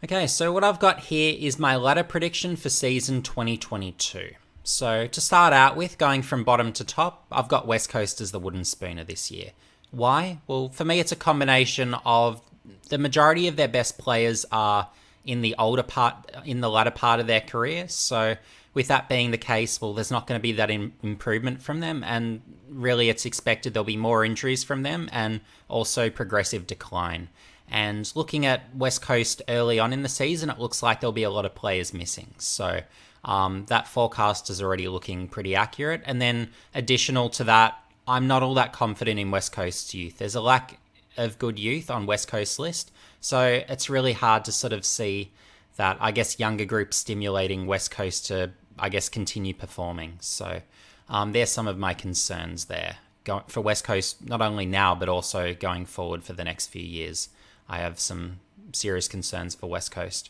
Okay, so what I've got here is my ladder prediction for season 2022. So to start out with, going from bottom to top, I've got West Coast as the wooden spooner this year. Why? Well, for me, it's a combination of the majority of their best players are in the latter part of their career. So with that being the case, well, there's not going to be that improvement from them, and really, it's expected there'll be more injuries from them and also progressive decline. And looking at West Coast early on in the season, it looks like there'll be a lot of players missing. So that forecast is already looking pretty accurate. And then additional to that, I'm not all that confident in West Coast's youth. There's a lack of good youth on West Coast's list. So it's really hard to sort of see that, I guess, younger groups stimulating West Coast to, I guess, continue performing. So there's some of my concerns there for West Coast, not only now, but also going forward for the next few years. I have some serious concerns for West Coast.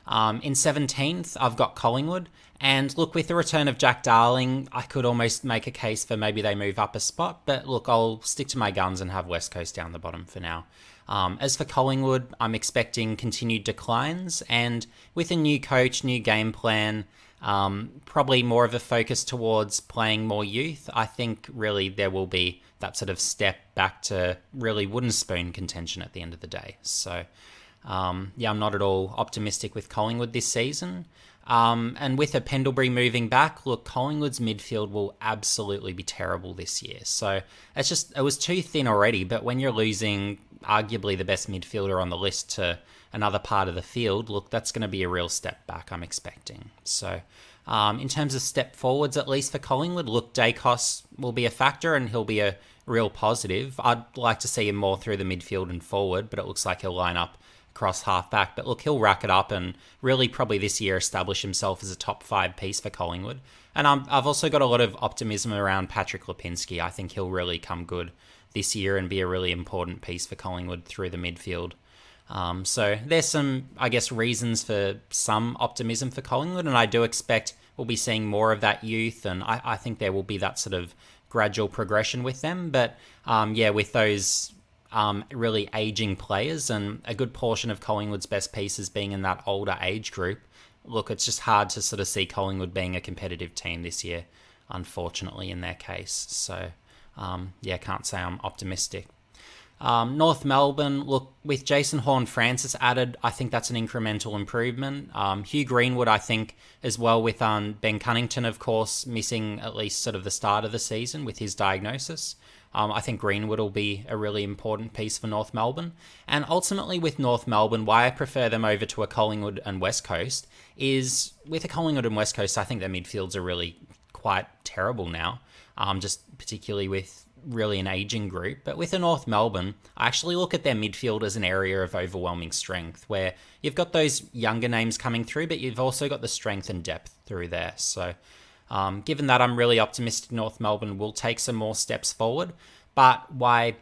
In 17th, I've got Collingwood. And look, with the return of Jack Darling, I could almost make a case for maybe they move up a spot. But look, I'll stick to my guns and have West Coast down the bottom for now. As for Collingwood, I'm expecting continued declines. And with a new coach, new game plan, probably more of a focus towards playing more youth, I think really there will be that sort of step back to really wooden spoon contention at the end of the day. So, I'm not at all optimistic with Collingwood this season. And with a Pendlebury moving back, look, Collingwood's midfield will absolutely be terrible this year. So it was too thin already, but when you're losing arguably the best midfielder on the list to another part of the field, look, that's going to be a real step back, I'm expecting. So in terms of step forwards, at least for Collingwood, look, Dacos will be a factor and he'll be a real positive. I'd like to see him more through the midfield and forward, but it looks like he'll line up across half back. But look, he'll rack it up and really probably this year establish himself as a top 5 piece for Collingwood. And I've also got a lot of optimism around Patrick Lipinski. I think he'll really come good this year and be a really important piece for Collingwood through the midfield. So there's some, I guess, reasons for some optimism for Collingwood, and I do expect we'll be seeing more of that youth, and I think there will be that sort of gradual progression with them. But with those really aging players and a good portion of Collingwood's best pieces being in that older age group, look, it's just hard to sort of see Collingwood being a competitive team this year, unfortunately, in their case. So, can't say I'm optimistic. North Melbourne, look, with Jason Horne-Francis added, I think that's an incremental improvement. Hugh Greenwood, I think, as well, with Ben Cunnington, of course, missing at least sort of the start of the season with his diagnosis. I think Greenwood will be a really important piece for North Melbourne. And ultimately with North Melbourne, why I prefer them over to a Collingwood and West Coast is with a Collingwood and West Coast, I think their midfields are really quite terrible now, just particularly with really an aging group. But with a North Melbourne, I actually look at their midfield as an area of overwhelming strength where you've got those younger names coming through, but you've also got the strength and depth through there. So given that, I'm really optimistic North Melbourne will take some more steps forward. But why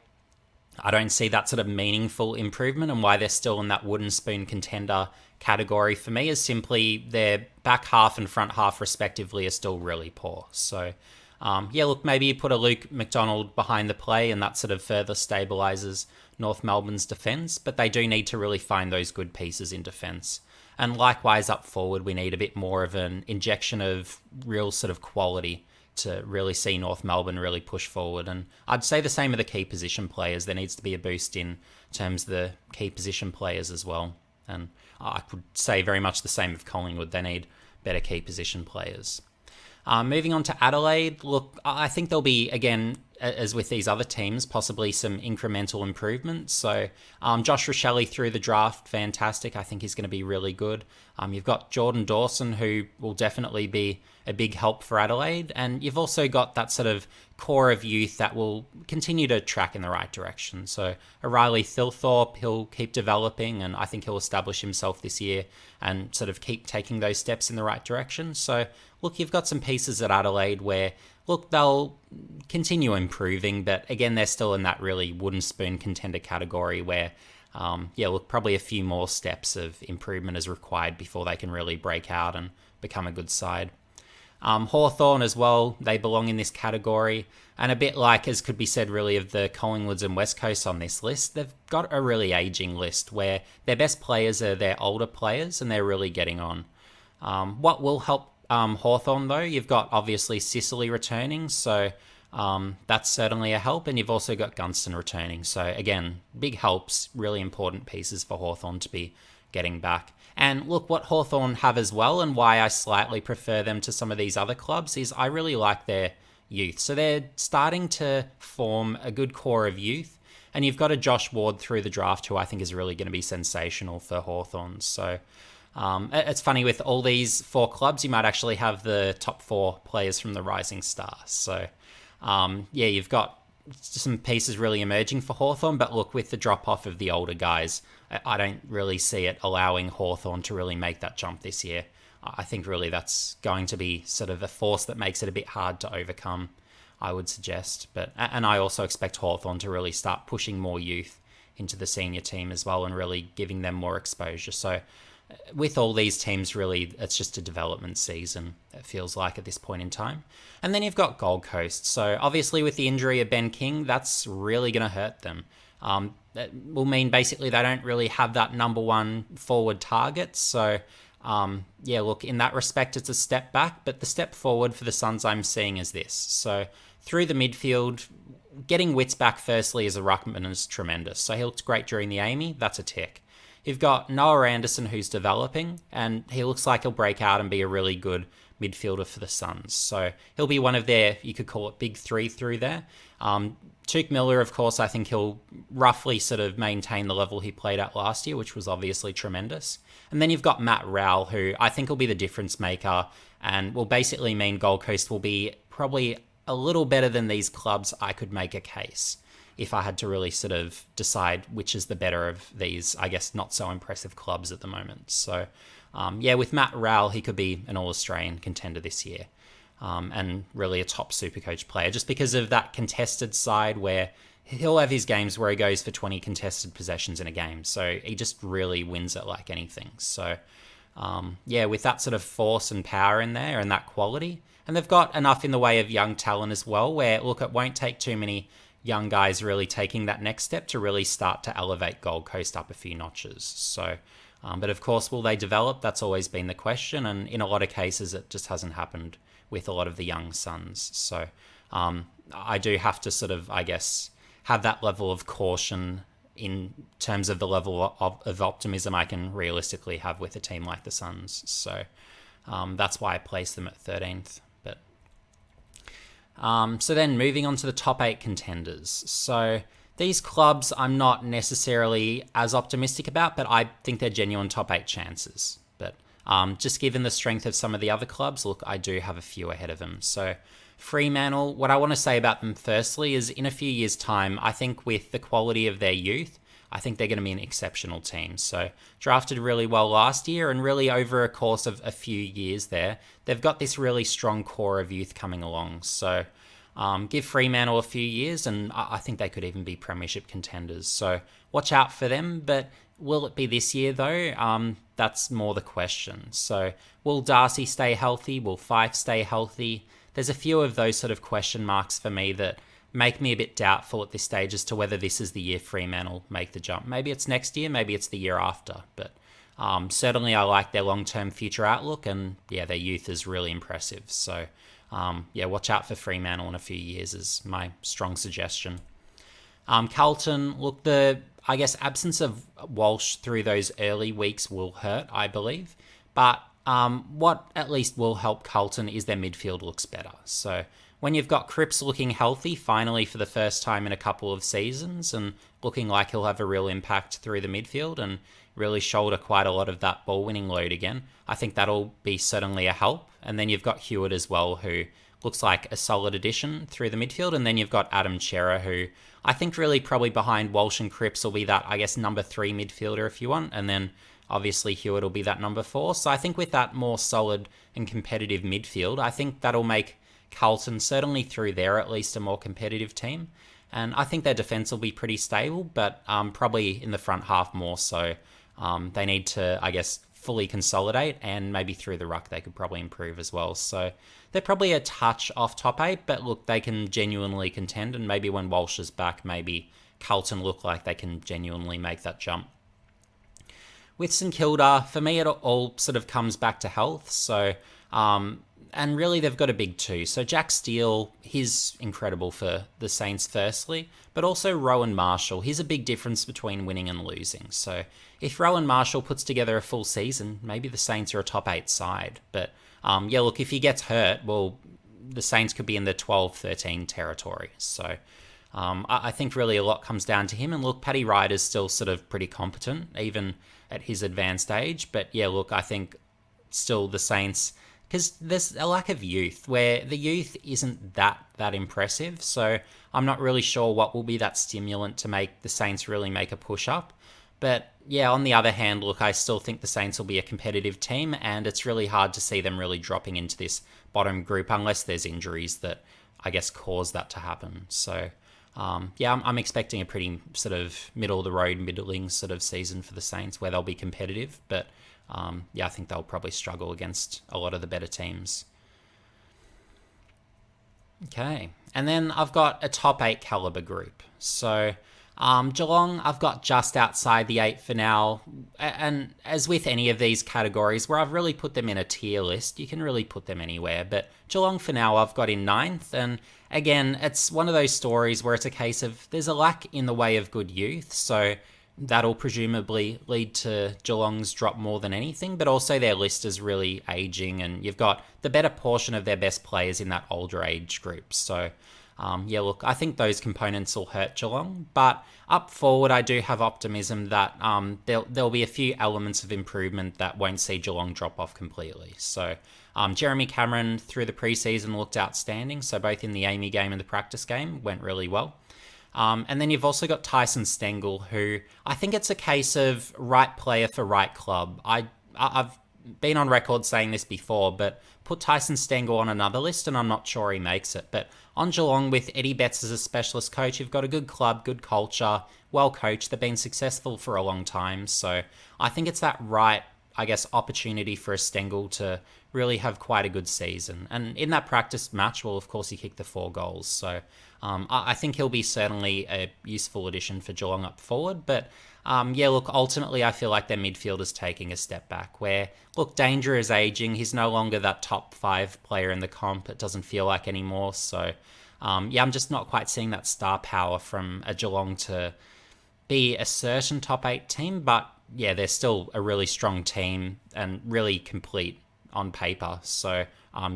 I don't see that sort of meaningful improvement and why they're still in that wooden spoon contender category for me is simply their back half and front half respectively are still really poor. So look, maybe you put a Luke McDonald behind the play and that sort of further stabilises North Melbourne's defence, but they do need to really find those good pieces in defence. And likewise up forward, we need a bit more of an injection of real sort of quality to really see North Melbourne really push forward. And I'd say the same of the key position players. There needs to be a boost in terms of the key position players as well. And I could say very much the same of Collingwood. They need better key position players. Moving on to Adelaide, look, I think there'll be, again, as with these other teams, possibly some incremental improvements. So Josh Rochelle through the draft, fantastic. I think he's going to be really good. You've got Jordan Dawson, who will definitely be a big help for Adelaide. And you've also got that sort of core of youth that will continue to track in the right direction. So O'Reilly Thilthorpe, he'll keep developing, and I think he'll establish himself this year and sort of keep taking those steps in the right direction. So look, you've got some pieces at Adelaide where, look, they'll continue improving, but again, they're still in that really wooden spoon contender category where, probably a few more steps of improvement is required before they can really break out and become a good side. Hawthorn as well, they belong in this category. And a bit like, as could be said really of the Collingwoods and West Coast on this list, they've got a really ageing list where their best players are their older players and they're really getting on. What will help Hawthorn though, you've got obviously Sicily returning, so that's certainly a help, and you've also got Gunston returning. So again, big helps, really important pieces for Hawthorn to be getting back. And look, what Hawthorn have as well, and why I slightly prefer them to some of these other clubs, is I really like their youth. So they're starting to form a good core of youth, and you've got a Josh Ward through the draft who I think is really going to be sensational for Hawthorn. So it's funny, with all these 4 clubs, you might actually have the top 4 players from the Rising Star. So you've got some pieces really emerging for Hawthorn, but look, with the drop-off of the older guys, I don't really see it allowing Hawthorn to really make that jump this year. I think really that's going to be sort of a force that makes it a bit hard to overcome, I would suggest. And I also expect Hawthorn to really start pushing more youth into the senior team as well and really giving them more exposure. So with all these teams, really, it's just a development season, it feels like, at this point in time. And then you've got Gold Coast. So obviously with the injury of Ben King, that's really going to hurt them. That will mean basically they don't really have that number 1 forward target. So look, in that respect, it's a step back. But the step forward for the Suns I'm seeing is this. So through the midfield, getting Witts back firstly as a ruckman is tremendous. So he looked great during the Amy. That's a tick. You've got Noah Anderson, who's developing, and he looks like he'll break out and be a really good midfielder for the Suns. So he'll be one of their, you could call it, big 3 through there. Tuke Miller, of course, I think he'll roughly sort of maintain the level he played at last year, which was obviously tremendous. And then you've got Matt Rowell, who I think will be the difference maker and will basically mean Gold Coast will be probably a little better than these clubs, I could make a case, if I had to really sort of decide which is the better of these, I guess, not so impressive clubs at the moment. So, with Matt Rowell, he could be an All-Australian contender this year, and really a top Supercoach player, just because of that contested side where he'll have his games where he goes for 20 contested possessions in a game. So he just really wins it like anything. So, with that sort of force and power in there and that quality, and they've got enough in the way of young talent as well, where, look, it won't take too many young guys really taking that next step to really start to elevate Gold Coast up a few notches. So, but of course, will they develop? That's always been the question, and in a lot of cases, it just hasn't happened with a lot of the young Suns. So, I do have to sort of, I guess, have that level of caution in terms of the level of optimism I can realistically have with a team like the Suns. So, that's why I place them at 13th. So then moving on to the top 8 contenders. So these clubs I'm not necessarily as optimistic about, but I think they're genuine top 8 chances. But just given the strength of some of the other clubs, look, I do have a few ahead of them. So Fremantle, what I want to say about them firstly is in a few years' time, I think with the quality of their youth, I think they're going to be an exceptional team. So drafted really well last year, and really over a course of a few years there, they've got this really strong core of youth coming along. So give Fremantle a few years and I think they could even be premiership contenders. So watch out for them. But will it be this year though? That's more the question. So will Darcy stay healthy? Will Fife stay healthy? There's a few of those sort of question marks for me that make me a bit doubtful at this stage as to whether this is the year Fremantle make the jump. Maybe it's next year, maybe it's the year after, but certainly I like their long-term future outlook, and their youth is really impressive. So watch out for Fremantle in a few years is my strong suggestion. Carlton, look, the absence of Walsh through those early weeks will hurt, I believe, but what at least will help Carlton is their midfield looks better. So when you've got Cripps looking healthy finally for the first time in a couple of seasons and looking like he'll have a real impact through the midfield and really shoulder quite a lot of that ball winning load again, I think that'll be certainly a help. And then you've got Hewitt as well, who looks like a solid addition through the midfield. And then you've got Adam Chera, who I think really probably behind Walsh and Cripps will be that, number 3 midfielder if you want. And then obviously Hewitt will be that number 4. So I think with that more solid and competitive midfield, I think that'll make Carlton, certainly through there at least, a more competitive team. And I think their defence will be pretty stable, but probably in the front half more so. They need to, fully consolidate, and maybe through the ruck they could probably improve as well. So they're probably a touch off top 8, but look, they can genuinely contend, and maybe when Walsh is back, maybe Carlton look like they can genuinely make that jump. With St Kilda, for me, it all sort of comes back to health. So, and really they've got a big two. So Jack Steele, he's incredible for the Saints firstly, but also Rowan Marshall. He's a big difference between winning and losing. So if Rowan Marshall puts together a full season, maybe the Saints are a top 8 side. But yeah, look, if he gets hurt, well, the Saints could be in the 12-13 territory. So I think really a lot comes down to him. And look, Paddy Ryder's still sort of pretty competent, even at his advanced age. But yeah, look, I think still the Saints, because there's a lack of youth, where the youth isn't that impressive. So I'm not really sure what will be that stimulant to make the Saints really make a push up. But yeah, on the other hand, look, I still think the Saints will be a competitive team, and it's really hard to see them really dropping into this bottom group unless there's injuries that I guess cause that to happen. So yeah, I'm expecting a pretty sort of middle-of-the-road, middling sort of season for the Saints where they'll be competitive. But yeah, I think they'll probably struggle against a lot of the better teams. Okay, and then I've got a top 8 caliber group. So Geelong, I've got just outside the 8 for now. And as with any of these categories where I've really put them in a tier list, you can really put them anywhere. But Geelong for now I've got in 9th. And again, it's one of those stories where it's a case of there's a lack in the way of good youth. So that'll presumably lead to Geelong's drop more than anything. But also their list is really aging, and you've got the better portion of their best players in that older age group. So yeah, look, I think those components will hurt Geelong, but up forward, I do have optimism that there'll be a few elements of improvement that won't see Geelong drop off completely. So Jeremy Cameron through the preseason looked outstanding, so both in the Amy game and the practice game went really well. And then you've also got Tyson Stengel, who I think it's a case of right player for right club. I've been on record saying this before, but put Tyson Stengel on another list and I'm not sure he makes it. But on Geelong with Eddie Betts as a specialist coach, you've got a good club, good culture, well coached. They've been successful for a long time. So I think it's that right, I guess, opportunity for a Stengel to really have quite a good season. And in that practice match, well, of course, he kicked the 4 goals. So I think he'll be certainly a useful addition for Geelong up forward. But yeah, look, ultimately, I feel like their midfield is taking a step back where, look, Danger is aging. He's no longer that top 5 player in the comp. It doesn't feel like anymore. So yeah, I'm just not quite seeing that star power from a Geelong to be a certain top 8 team. But yeah, they're still a really strong team and really complete on paper. So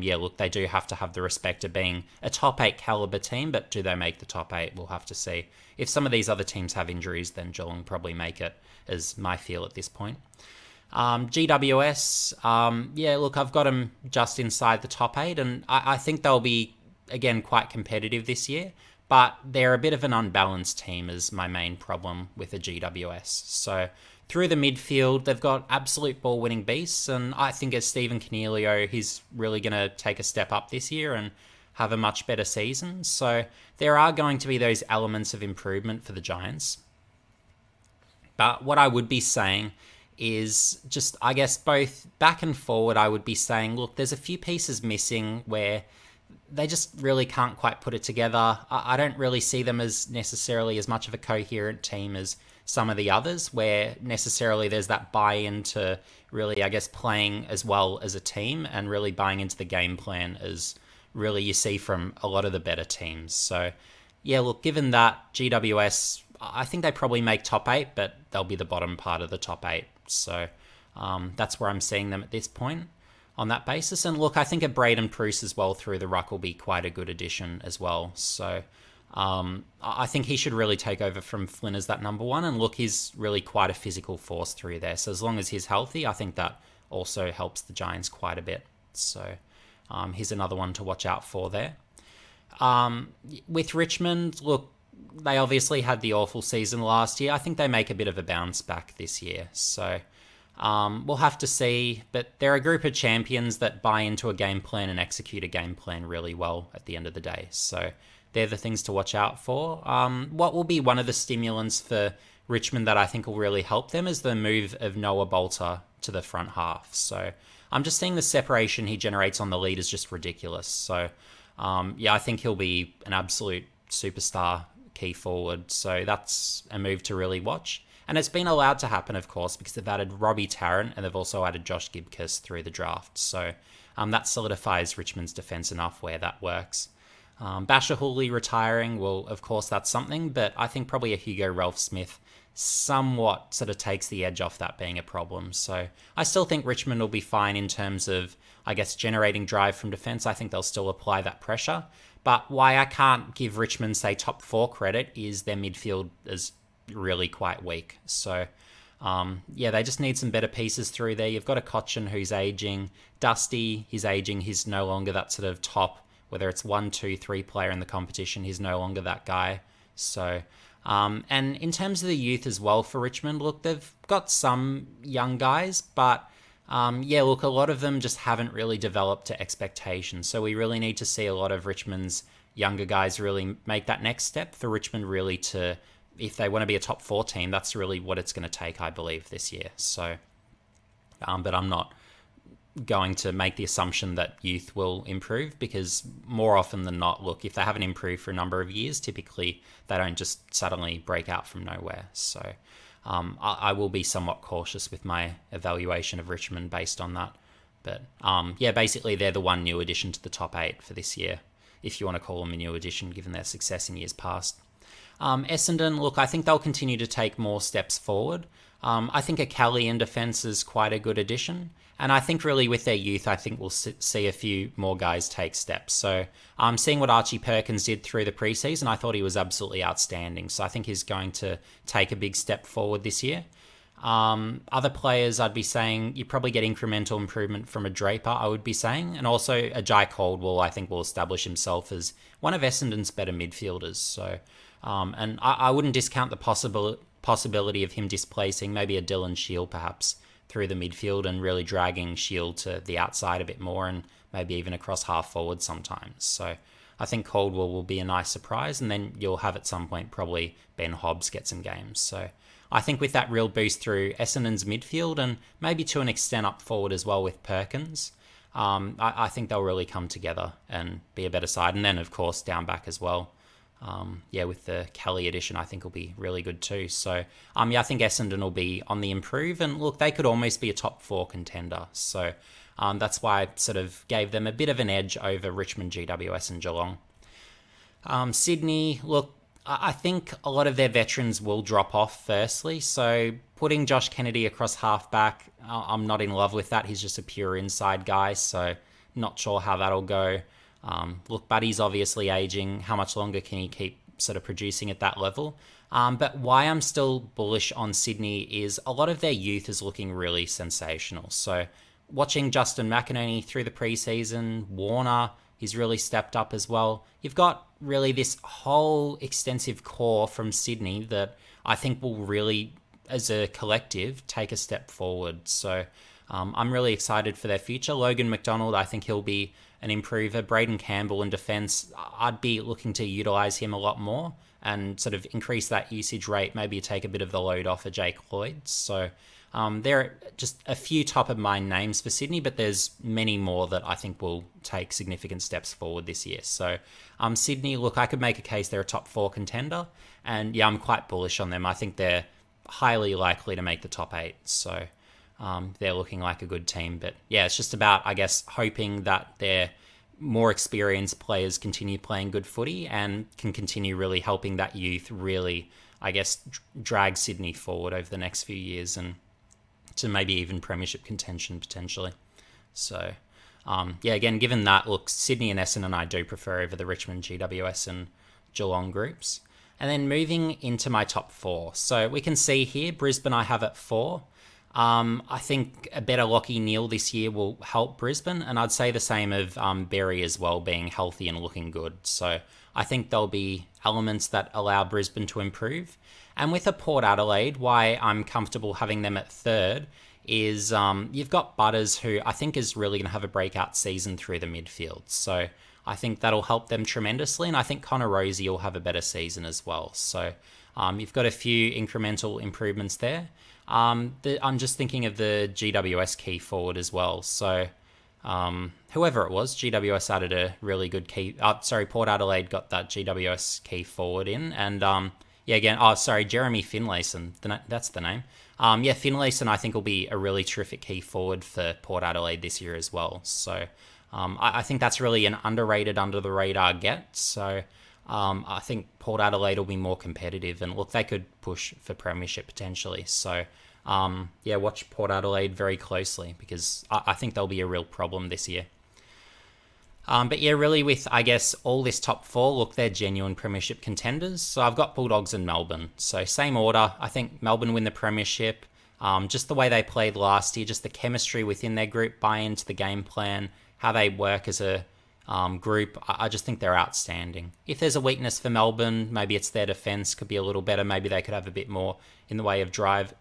yeah, look, they do have to have the respect of being a top 8 caliber team, but do they make the top 8? We'll have to see. If some of these other teams have injuries, then Geelong probably make it, is my feel at this point. GWS, yeah, look, I've got them just inside the top 8, and I think they'll be, again, quite competitive this year, but they're a bit of an unbalanced team is my main problem with the GWS. So through the midfield, they've got absolute ball-winning beasts, and I think as Stephen Coniglio, he's really going to take a step up this year and have a much better season. So there are going to be those elements of improvement for the Giants. But what I would be saying is just, I guess, both back and forward, I would be saying, look, there's a few pieces missing where they just really can't quite put it together. I don't really see them as necessarily as much of a coherent team as some of the others, where necessarily there's that buy-in to really, I guess, playing as well as a team and really buying into the game plan as really you see from a lot of the better teams. So yeah, look, given that, GWS, I think they probably make top 8, but they'll be the bottom part of the top 8. So that's where I'm seeing them at this point on that basis. And look, I think a Braden Preuss as well through the ruck will be quite a good addition as well. So I think he should really take over from Flynn as that number 1. And look, he's really quite a physical force through there. So as long as he's healthy, I think that also helps the Giants quite a bit. So he's another one to watch out for there. With Richmond, look, they obviously had the awful season last year. I think they make a bit of a bounce back this year. So we'll have to see. But they're a group of champions that buy into a game plan and execute a game plan really well at the end of the day. So they're the things to watch out for. What will be one of the stimulants for Richmond that I think will really help them is the move of Noah Bolter to the front half. So I'm just seeing the separation he generates on the lead is just ridiculous. So I think he'll be an absolute superstar key forward. So that's a move to really watch. And it's been allowed to happen, of course, because they've added Robbie Tarrant and they've also added Josh Gibcus through the draft. So that solidifies Richmond's defence enough where that works. Basher Hooley retiring, well, of course, that's something, but I think probably a Hugo Ralph-Smith somewhat sort of takes the edge off that being a problem. So I still think Richmond will be fine in terms of, I guess, generating drive from defence. I think they'll still apply that pressure. But why I can't give Richmond, say, top 4 credit is their midfield is really quite weak. So, they just need some better pieces through there. You've got a Cochin who's aging. Dusty, he's aging. He's no longer that sort of top, whether it's 1, 2, 3 player in the competition. He's no longer that guy. So, and in terms of the youth as well for Richmond, look, they've got some young guys, but a lot of them just haven't really developed to expectations. So we really need to see a lot of Richmond's younger guys really make that next step for Richmond really to, if they want to be a top 4 team, that's really what it's going to take, I believe, this year. So, but I'm not going to make the assumption that youth will improve because more often than not, look, if they haven't improved for a number of years, typically they don't just suddenly break out from nowhere. So I will be somewhat cautious with my evaluation of Richmond based on that. But basically they're the one new addition to the top 8 for this year, if you want to call them a new addition given their success in years past. Essendon, look, I think they'll continue to take more steps forward. I think a Kelly in defence is quite a good addition. And I think really with their youth, I think we'll see a few more guys take steps. So seeing what Archie Perkins did through the preseason, I thought he was absolutely outstanding. So I think he's going to take a big step forward this year. Other players, I'd be saying you probably get incremental improvement from a Draper, I would be saying. And also a Jai Caldwell, I think, will establish himself as one of Essendon's better midfielders. So, and I wouldn't discount the possibility of him displacing maybe a Dylan Shield perhaps through the midfield and really dragging Shield to the outside a bit more and maybe even across half forward sometimes. So I think Caldwell will be a nice surprise, and then you'll have at some point probably Ben Hobbs get some games. So I think with that real boost through Essendon's midfield and maybe to an extent up forward as well with Perkins, I think they'll really come together and be a better side. And then, of course, down back as well. With the Kelly edition, I think will be really good too. So, I think Essendon will be on the improve, and look, they could almost be a top 4 contender. So, that's why I sort of gave them a bit of an edge over Richmond, GWS, and Geelong. Sydney, look, I think a lot of their veterans will drop off firstly. So, putting Josh Kennedy across halfback, I'm not in love with that. He's just a pure inside guy, so not sure how that'll go. Look, Buddy's obviously aging. How much longer can he keep sort of producing at that level? But why I'm still bullish on Sydney is a lot of their youth is looking really sensational. So watching Justin McInerney through the preseason, Warner, he's really stepped up as well. You've got really this whole extensive core from Sydney that I think will really, as a collective, take a step forward. So I'm really excited for their future. Logan McDonald, I think he'll be an improver. Braden Campbell in defence, I'd be looking to utilise him a lot more and sort of increase that usage rate, maybe take a bit of the load off of Jake Lloyd. So there are just a few top-of-mind names for Sydney, but there's many more that I think will take significant steps forward this year. So Sydney, look, I could make a case they're a top 4 contender, and I'm quite bullish on them. I think they're highly likely to make the top 8. So they're looking like a good team. But it's just about, I guess, hoping that their more experienced players continue playing good footy and can continue really helping that youth really, I guess, drag Sydney forward over the next few years and to maybe even premiership contention potentially. So, again, given that, look, Sydney and Essendon I do prefer over the Richmond, GWS and Geelong groups. And then moving into my top 4. So we can see here, Brisbane I have at 4. I think a better Lachie Neale this year will help Brisbane, and I'd say the same of Berry as well, being healthy and looking good. So I think there'll be elements that allow Brisbane to improve. And with a Port Adelaide, why I'm comfortable having them at 3rd is you've got Butters, who I think is really going to have a breakout season through the midfield. So I think that'll help them tremendously, and I think Connor Rozee will have a better season as well. So you've got a few incremental improvements there. I'm just thinking of the GWS key forward as well. So whoever it was, GWS added a really good key. Port Adelaide got that GWS key forward in, and Jeremy Finlayson. That's the name. Finlayson I think will be a really terrific key forward for Port Adelaide this year as well. So I think that's really an underrated, under the radar get. So I think Port Adelaide will be more competitive, and look, they could push for premiership potentially. So watch Port Adelaide very closely, because I think they'll be a real problem this year. Really with, I guess, all this top four, look, they're genuine premiership contenders. So I've got Bulldogs and Melbourne. So same order. I think Melbourne win the premiership. Just the way they played last year, just the chemistry within their group, buy into the game plan, how they work as a group. I just think they're outstanding. If there's a weakness for Melbourne, maybe it's their defence could be a little better. Maybe they could have a bit more in the way of drive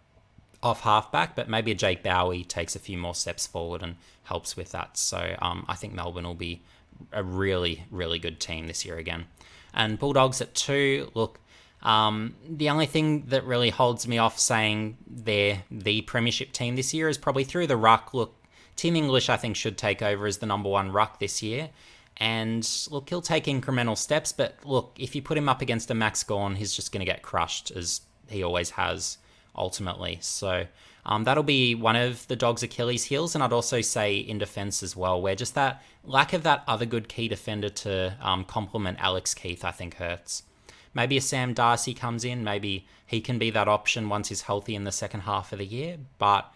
off halfback, but maybe a Jake Bowie takes a few more steps forward and helps with that. So I think Melbourne will be a really, really good team this year again. And Bulldogs at 2, look, the only thing that really holds me off saying they're the premiership team this year is probably through the ruck. Look, Tim English, I think, should take over as the number 1 ruck this year. And look, he'll take incremental steps, but look, if you put him up against a Max Gawn, he's just going to get crushed, as he always has, ultimately. So that'll be one of the Dogs' Achilles heels, and I'd also say in defence as well, where just that lack of that other good key defender to complement Alex Keith, I think, hurts. Maybe a Sam Darcy comes in, maybe he can be that option once he's healthy in the second half of the year, but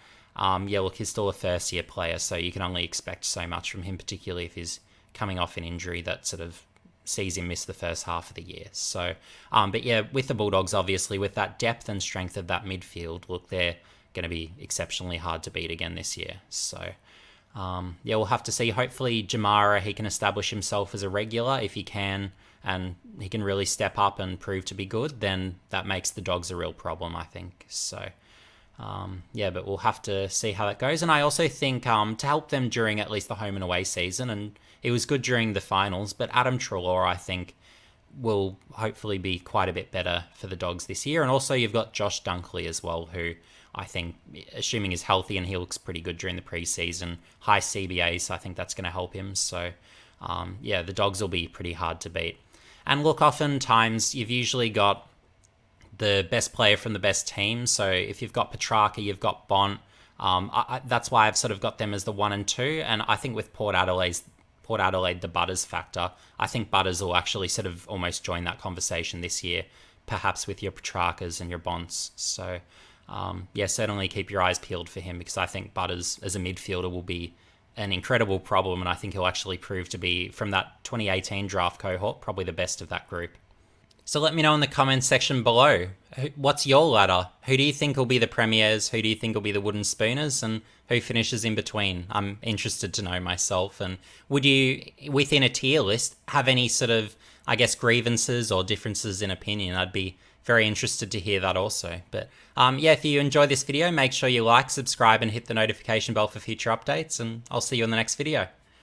he's still a first-year player, so you can only expect so much from him, particularly if he's coming off an injury that sort of sees him miss the first half of the year. So, with the Bulldogs, obviously, with that depth and strength of that midfield, look, they're going to be exceptionally hard to beat again this year. So, we'll have to see. Hopefully, Jamara, he can establish himself as a regular. If he can, and he can really step up and prove to be good, then that makes the Dogs a real problem, I think. So, but we'll have to see how that goes. And I also think to help them during at least the home and away season, and it was good during the finals, but Adam Treloar, I think, will hopefully be quite a bit better for the Dogs this year. And also you've got Josh Dunkley as well, who I think, assuming is healthy, and he looks pretty good during the preseason, high CBA, so I think that's going to help him. So, the Dogs will be pretty hard to beat. And look, oftentimes you've usually got the best player from the best team. So if you've got Petrarca, you've got Bont. That's why I've sort of got them as the 1 and 2. And I think with Port Adelaide, the Butters factor, I think Butters will actually sort of almost join that conversation this year, perhaps with your Petrarcas and your Bonts. So, certainly keep your eyes peeled for him, because I think Butters as a midfielder will be an incredible problem, and I think he'll actually prove to be, from that 2018 draft cohort, probably the best of that group. So let me know in the comments section below, what's your ladder? Who do you think will be the premiers? Who do you think will be the wooden spooners? And who finishes in between? I'm interested to know myself. And would you, within a tier list, have any sort of, I guess, grievances or differences in opinion? I'd be very interested to hear that also. But if you enjoy this video, make sure you like, subscribe, and hit the notification bell for future updates. And I'll see you in the next video.